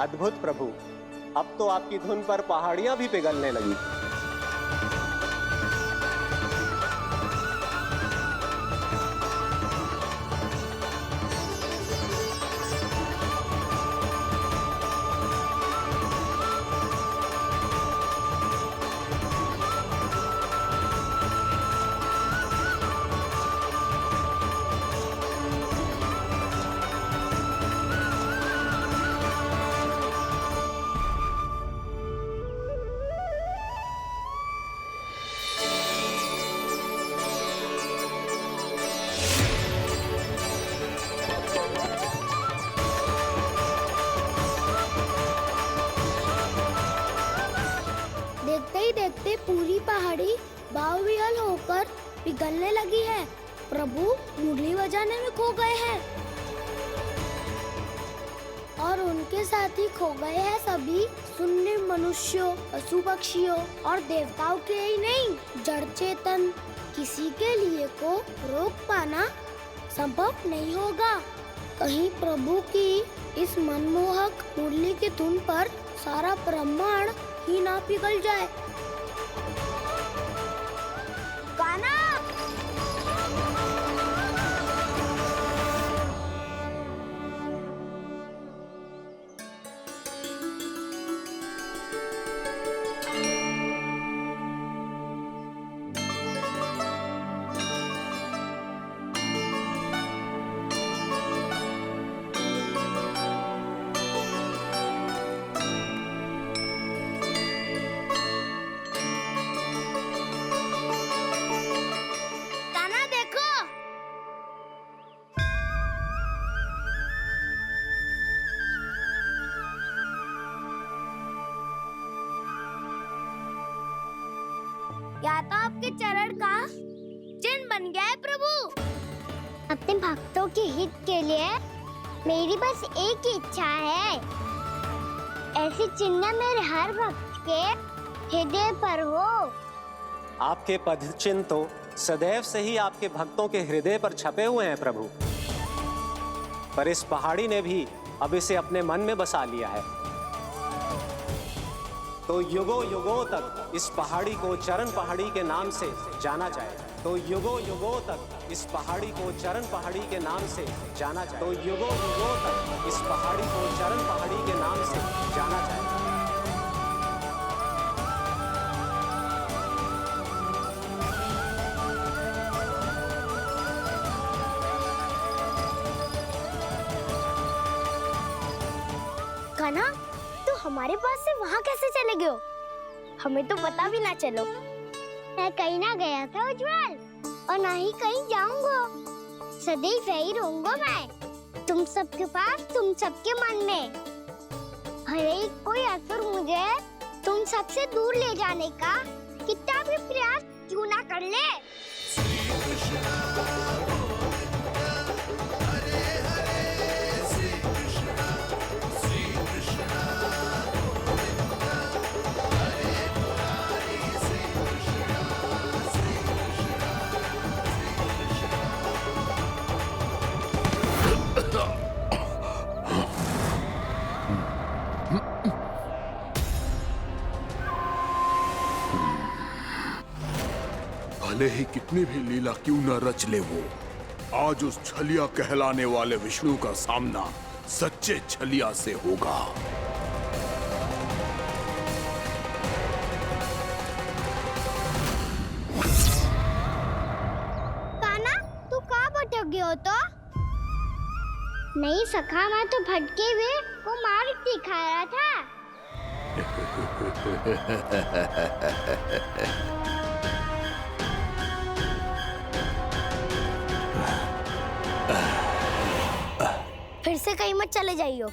अद्भुत प्रभु, अब तो आपकी धुन पर पहाड़ियां भी पिघलने लगी। देखते ही देखते पूरी पहाड़ी बावरियल होकर पिघलने लगी है। प्रभु मुरली बजाने में खो गए हैं और उनके साथ ही खो गए हैं सभी सुनने मनुष्यों, पशु पक्षियों और देवताओं के ही नहीं, जड़ चेतन किसी के लिए को रोक पाना संभव नहीं होगा। कहीं प्रभु की इस मनमोहक मुरली की धुन पर सारा ब्रह्मांड ही ना पिघल जाए। गाना या तो आपके चरण का चिन्ह बन गया है प्रभु। अपने भक्तों के हित के लिए मेरी बस एक ही इच्छा है, ऐसी चिन्ह मेरे हर भक्त के हृदय पर हो। आपके पद चिन्ह तो सदैव से ही आपके भक्तों के हृदय पर छपे हुए हैं प्रभु, पर इस पहाड़ी ने भी अब इसे अपने मन में बसा लिया है। तो युगों युगों तक इस पहाड़ी को चरण पहाड़ी के नाम से जाना जाए। तो युगों युगों तक इस पहाड़ी को चरण पहाड़ी के नाम से जाना जाए। तो युगों युगों तक इस पहाड़ी को चरण पहाड़ी के नाम से जाना जाए। कान्हा, तो हमारे पास से वहाँ कैसे चले गए हो? हमें तो पता भी ना चलो। मैं कहीं ना गया था उज्जवल, और ना ही कहीं जाऊंगा। सदैव यही रहूंगा मैं, तुम सबके पास, तुम सबके मन में। हर एक कोई असर मुझे तुम सबसे दूर ले जाने का कितना भी प्रयास क्यों ना कर ले। भले ही कितनी भी लीला क्यों न रच ले वो, आज उस छलिया कहलाने वाले विष्णु का सामना सच्चे छलिया से होगा। कान्हा, तू कहाँ भटक गया हो तो? नहीं सखा, मैं तो भटके हुए वो मार्ग दिखा रहा था। फिर से कहीं मत चले जाइयो,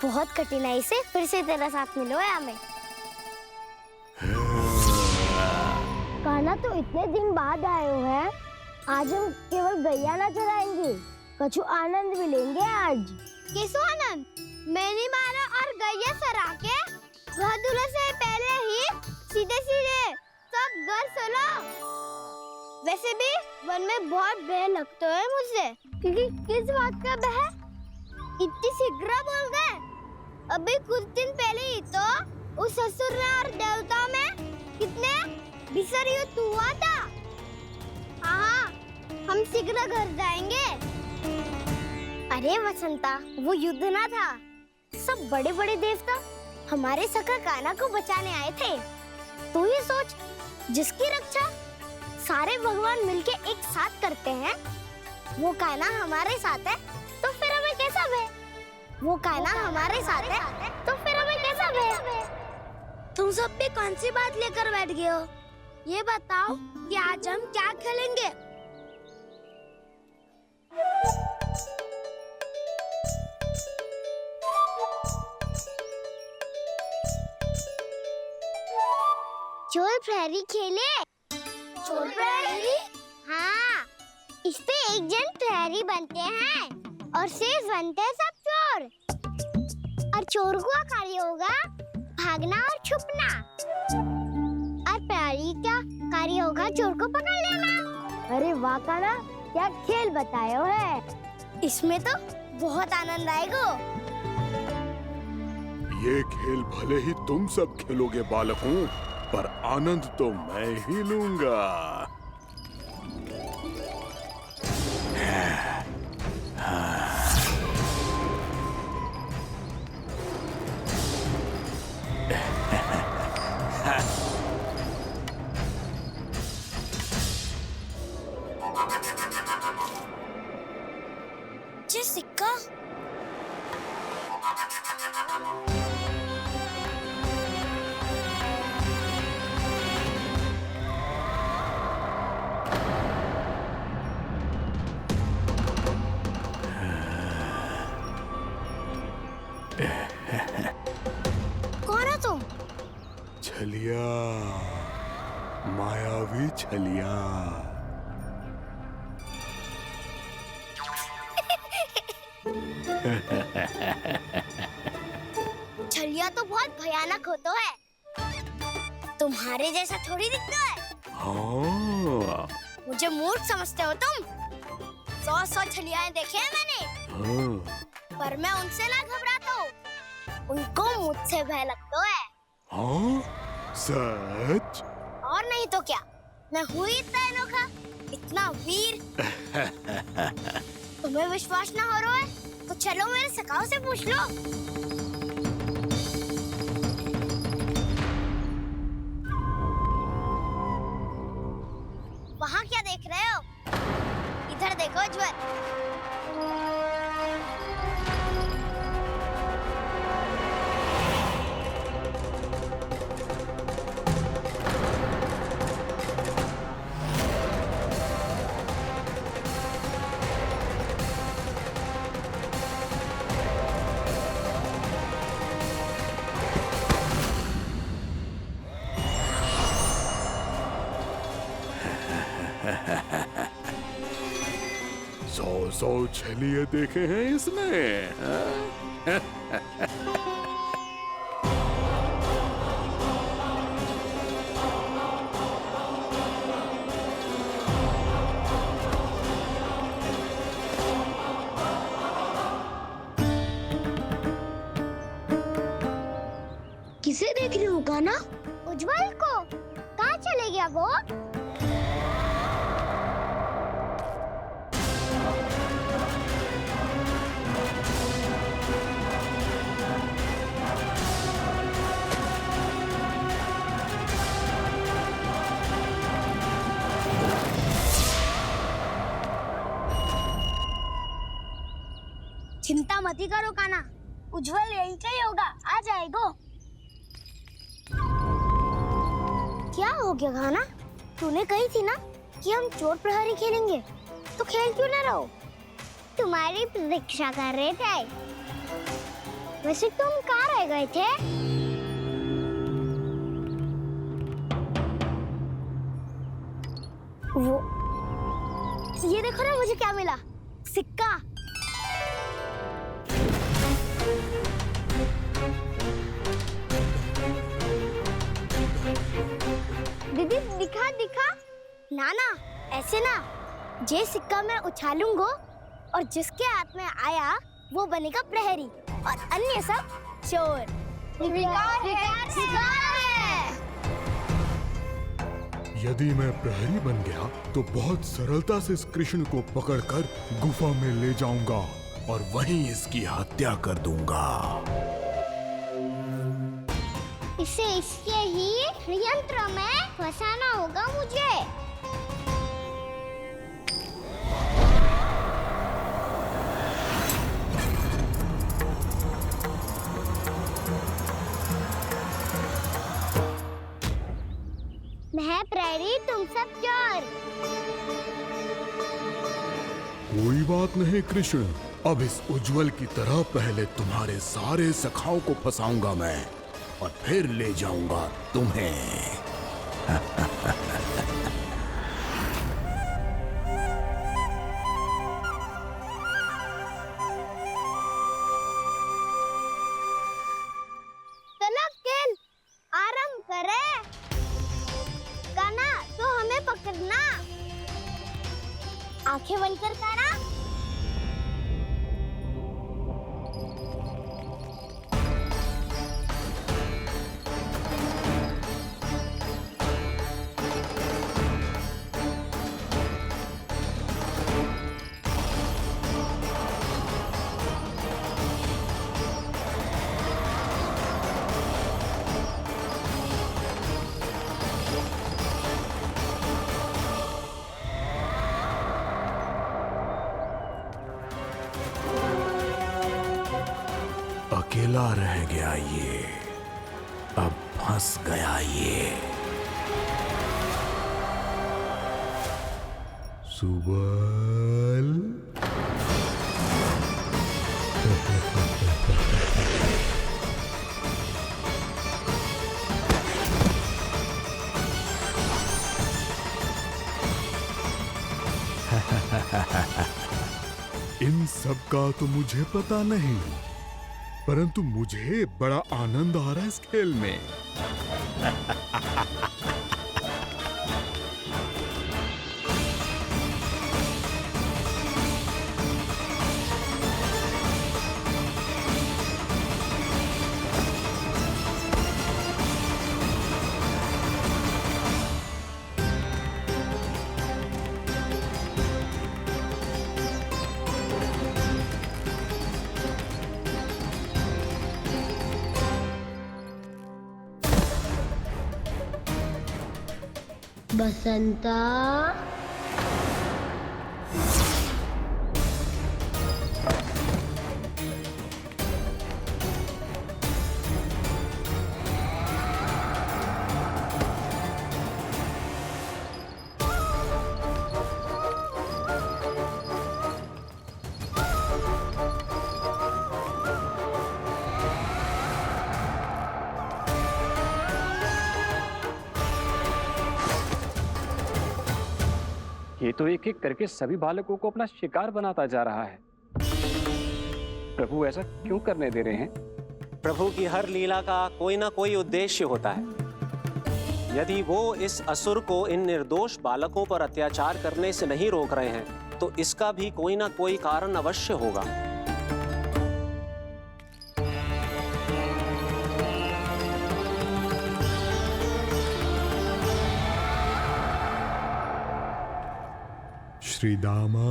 बहुत कठिनाई से फिर से तेरा साथ मिलो है हमें। कान्हा, तो इतने दिन बाद आए हो हैं, आज हम केवल गैया ना चराएंगे, कछु आनंद भी लेंगे आज। किसो आनंद? मैंने मारा और गैया सरा के घर दूल्हे से पहले ही सीधे सीधे सब घर चलो। वैसे भी वन में बहुत भय लगता है मुझसे। क्योंकि किस बात का भय? इतनी शीघ्र बोल गए, अभी कुछ दिन पहले ही तो उस असुर और देवता में कितने भीषण युद्ध हुआ था। हाँ, हम शीघ्र घर जाएंगे। अरे वसंता, वो युद्ध ना था, सब बड़े बड़े देवता हमारे सखा कान्हा को बचाने आए थे। तू ये सोच, जिसकी रक्षा सारे भगवान मिलके एक साथ करते हैं, वो कान्हा हमारे साथ है, तो फिर हमें कैसा भय? वो कान्हा हमारे साथ है, तो फिर हमें कैसा भय? तुम सब भी कौन सी बात लेकर बैठ गए हो? ये बताओ कि आज हम क्या खेलेंगे? चोर प्रहरी खेले? चोर प्रहरी? हाँ, इस पे एक जन प्रहरी बनते हैं और शेष बनते हैं सब चोर। और चोर का कार्य होगा भागना और छुपना, और प्रहरी का कार्य होगा चोर को पकड़ लेना। अरे वाह कान्हा, क्या खेल बताए हो है। इसमें तो बहुत आनंद आएगा। ये खेल भले ही तुम सब खेलोगे बालकों, पर आनंद तो मैं ही लूंगा। ये सिक्का कौन है तुम? छलिया, मायावी छलिया। छलिया तो बहुत भयानक होता है, तुम्हारे जैसा थोड़ी दिखता है। हाँ। मुझे मूर्ख समझते हो तुम? 100 छलियाएं देखे हैं मैंने, हाँ। पर मैं उनसे ना घबराता हूँ, उनको मुझसे भय लगता है। हाँ? सच? और नहीं तो क्या, मैं हूँ इतना अनोखा, इतना वीर। तुम्हें विश्वास ना हो रहा है तो चलो मेरे सखाओं से पूछ लो। वहाँ क्या देख रहे हो? इधर देखो ज्वर। सौ छलिए देखे हैं इसने। किसे देख रही हूँ कान्हा? उज्जवल को। कहाँ चले गया वो? चिंता मत करो कान्हा, उज्जवल यहीं का ही होगा, आ जाएगा। क्या हो गया कान्हा? तूने कही थी ना कि हम चोर प्रहरी खेलेंगे, तो खेल क्यों ना रहो? तुम्हारी प्रतीक्षा कर रहे थे। वैसे तुम कहाँ रह गए थे? वो ये देखो ना, मुझे क्या मिला? सिक्का। दीदी दिखा दिखा। ना ना, ऐसे ना। ये सिक्का मैं उछालूंगा और जिसके हाथ में आया वो बनेगा प्रहरी और अन्य सब चोर स्वीकार है। यदि मैं प्रहरी बन गया तो बहुत सरलता से इस कृष्ण को पकड़कर गुफा में ले जाऊंगा और वहीं इसकी हत्या कर दूंगा। इसे इसके ही यंत्र में फंसाना होगा मुझे। मैं प्रहरी, तुम सब चोर। कोई बात नहीं कृष्ण, अब इस उज्जवल की तरह पहले तुम्हारे सारे सखाओं को फंसाऊंगा मैं और फिर ले जाऊंगा तुम्हें। चलो खेल आरंभ करें। काना तो हमें पकड़ना। आंखें बंद कर काना। अकेला रह गया ये, अब फंस गया ये। सुबल इन सब का तो मुझे पता नहीं, परंतु मुझे बड़ा आनंद आ रहा है इस खेल में। बसंता, ये तो एक एक करके सभी बालकों को अपना शिकार बनाता जा रहा है। प्रभु ऐसा क्यों करने दे रहे हैं? प्रभु की हर लीला का कोई ना कोई उद्देश्य होता है। यदि वो इस असुर को इन निर्दोष बालकों पर अत्याचार करने से नहीं रोक रहे हैं तो इसका भी कोई ना कोई कारण अवश्य होगा। श्री दामा,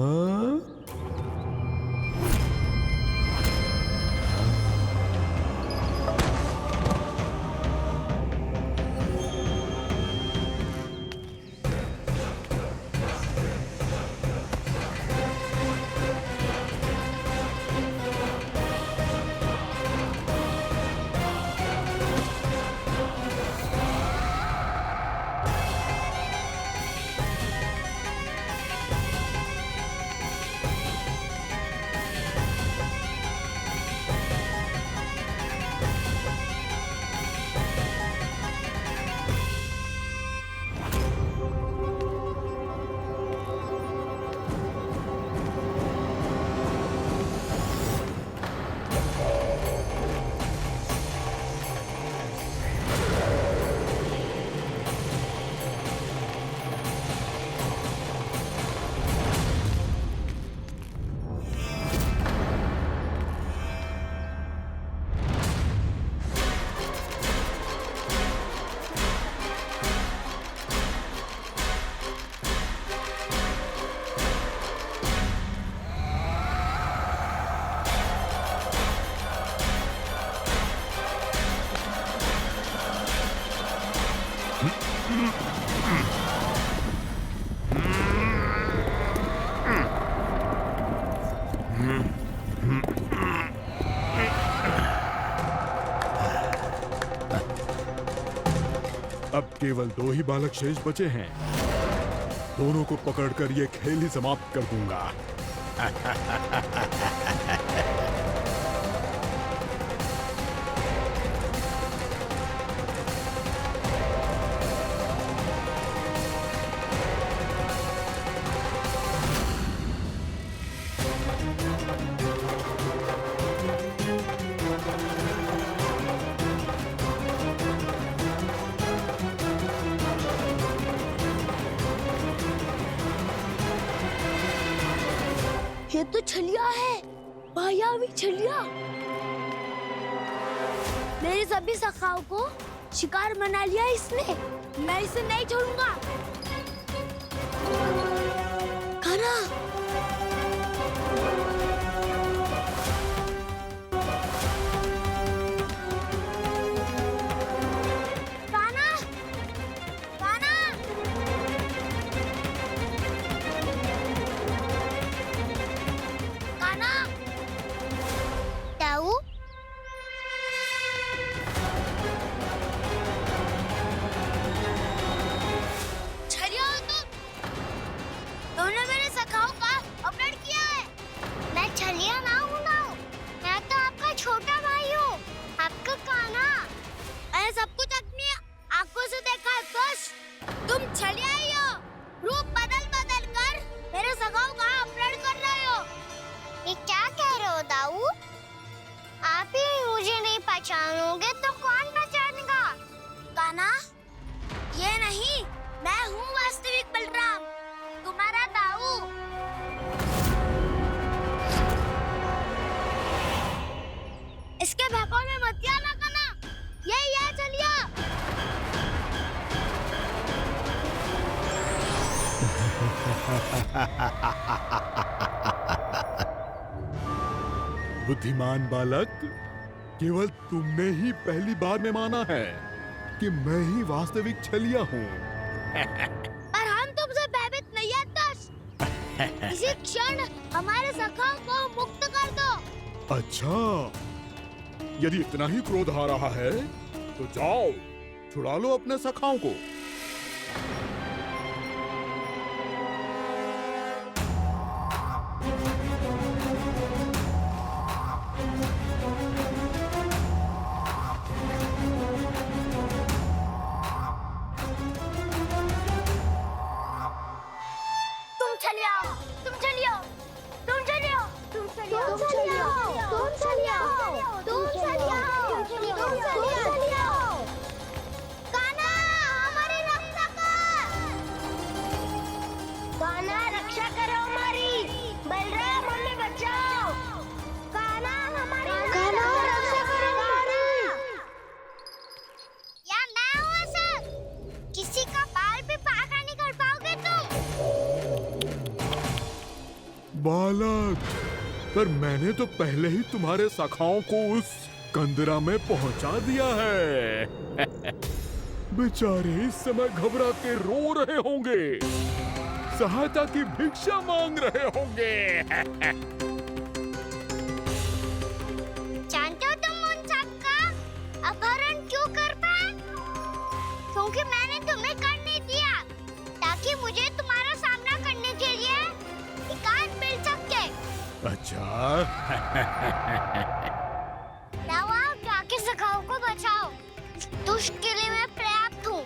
अब केवल 2 ही बालक शेष बचे हैं। दोनों को पकड़कर ये खेल ही समाप्त कर दूंगा। ये तो छलिया है, मायावी छलिया। मेरे सभी सखाओं को शिकार बना लिया इसने। मैं इसे नहीं छोड़ूंगा। कान्हा, कान्हा, कान्हा। कान्हा, ताऊ छलिया हो तुम। तुमने मेरे सखाओं का अपहरण किया है। मैं छलिया ना हूँ ना, मैं तो आपका छोटा भाई हूँ, आपका कान्हा। मैंने सब कुछ अपनी आंखों से देखा है बस। तुम छलिया ही हो। रूप बदल बदल कर मेरे सखाओं का अपहरण कर रहे हो। ये क्या कह रहे हो दाऊ? आप ही मुझे नहीं पहचानोगे तो कौन पहचानेगा? कान्हा, ये नहीं, मैं हूँ वास्तविक बलराम, तुम्हारा दाऊ। इसके बहकावे में मत आना कान्हा, यही है छलिया। बुद्धिमान बालक, केवल तुमने ही पहली बार में माना है कि मैं ही वास्तविक छलिया हूँ। पर हम तुमसे भयभीत नहीं है दस। इसी क्षण हमारे सखाओं को मुक्त कर दो। अच्छा, यदि इतना ही क्रोध आ रहा है तो जाओ, छुड़ा लो अपने सखाओं को। तुम छलिया, तुम छलिया, तुम छलिया, तुम छलिया, तुम छलिया, तुम छलिया, तुम छलिया, तुम छलिया। कान्हा, हमारी रक्षा कर। कान्हा, रक्षा करो हमारी। बलराम, हमें बचाओ। कान्हा, हमारी रक्षा करो हमारी। या मैं हूँ असद। किसी का बाल भी पाका नहीं कर पाओगे तुम। बालक, पर मैंने तो पहले ही तुम्हारे सखाओं को उस कंदरा में पहुंचा दिया है। बेचारे इस समय घबरा के रो रहे होंगे, सहायता की भिक्षा मांग रहे होंगे। जानते हो तुम उन सबका अपहरण क्यों कर पाए? क्योंकि मैंने तुम्हें कर नहीं दिया, ताकि मुझे तुम्हारा सामना करने के लिए एकांत मिल सके। अच्छा। दवा जाके सखाओं को बचाओ। इस दुष्ट के लिए मैं पर्याप्त हूँ।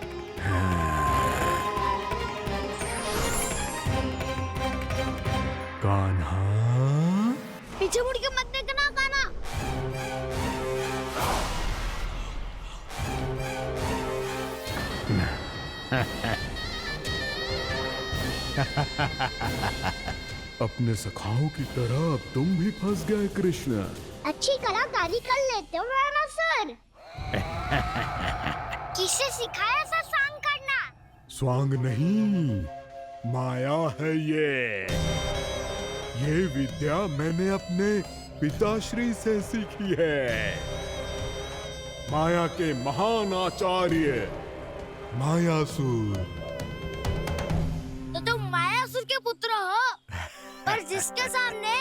कान्हा, पीछे मुड़ के मत देखना कान्हा। अपने सखाओं की तरह अब तुम भी फंस गए कृष्ण। अच्छी कलाकारी कर लेते हो राणा सर। किससे सिखाया ऐसा सांग करना? स्वांग नहीं, माया है ये विद्या मैंने अपने पिताश्री से सीखी है। माया के महान आचार्य मायासुर। तो तुम मायासुर के पुत्र हो, पर जिसके सामने